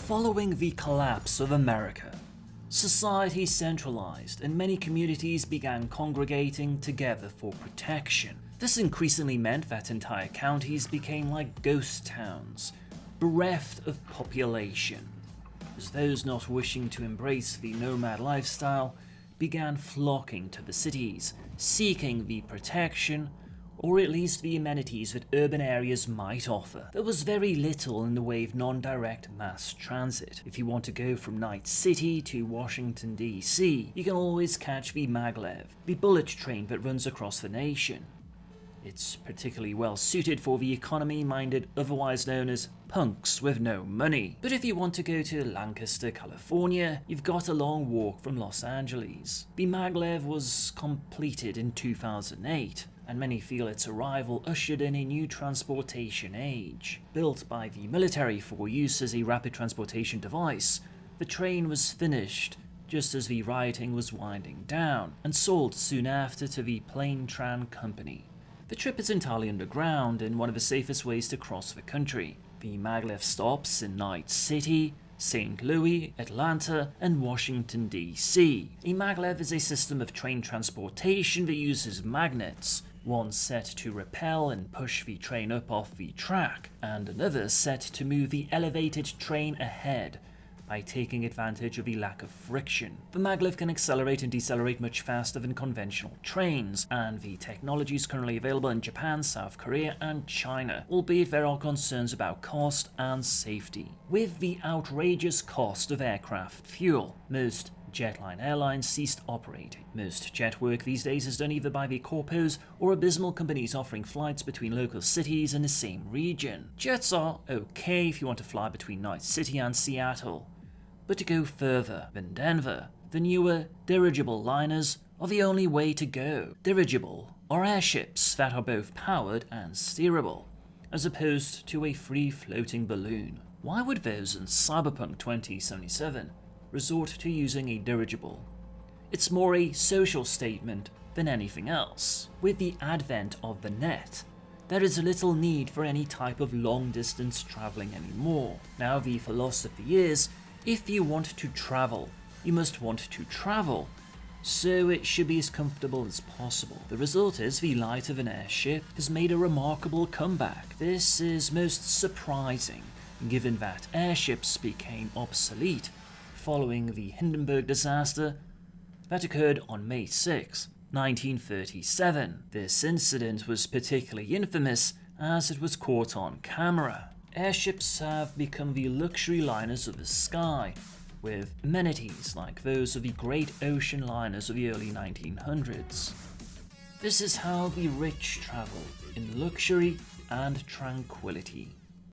Following the collapse of America, society centralized and many communities began congregating together for protection. This increasingly meant that entire counties became like ghost towns, bereft of population, as those not wishing to embrace the nomad lifestyle began flocking to the cities, seeking the protection or at least the amenities that urban areas might offer. There was very little in the way of non-direct mass transit. If you want to go from Night City to Washington DC, you can always catch the maglev, the bullet train that runs across the nation. It's particularly well suited for the economy-minded, otherwise known as punks with no money. But if you want to go to Lancaster, California, you've got a long walk from Los Angeles. The maglev was completed in 2008, and many feel its arrival ushered in a new transportation age. Built by the military for use as a rapid transportation device, the train was finished just as the rioting was winding down, and sold soon after to the Plain Tran Company. The trip is entirely underground and one of the safest ways to cross the country. The maglev stops in Night City, St. Louis, Atlanta, and Washington DC. A maglev is a system of train transportation that uses magnets, one set to repel and push the train up off the track, and another set to move the elevated train ahead by taking advantage of the lack of friction. The maglev can accelerate and decelerate much faster than conventional trains, and the technology is currently available in Japan, South Korea, and China, albeit there are concerns about cost and safety. With the outrageous cost of aircraft fuel, most jetline airlines ceased operating. Most jet work these days is done either by the corpos or abysmal companies offering flights between local cities in the same region. Jets are okay if you want to fly between Night City and Seattle, but to go further than Denver, the newer dirigible liners are the only way to go. Dirigible are airships that are both powered and steerable, as opposed to a free-floating balloon. Why would those in Cyberpunk 2077 resort to using a dirigible? It's more a social statement than anything else. With the advent of the net, there is little need for any type of long-distance traveling anymore. Now the philosophy is, if you want to travel, you must want to travel, so it should be as comfortable as possible. The result is the light of an airship has made a remarkable comeback. This is most surprising, given that airships became obsolete following the Hindenburg disaster that occurred on May 6, 1937. This incident was particularly infamous as it was caught on camera. Airships have become the luxury liners of the sky, with amenities like those of the great ocean liners of the early 1900s. This is how the rich travel, in luxury and tranquility.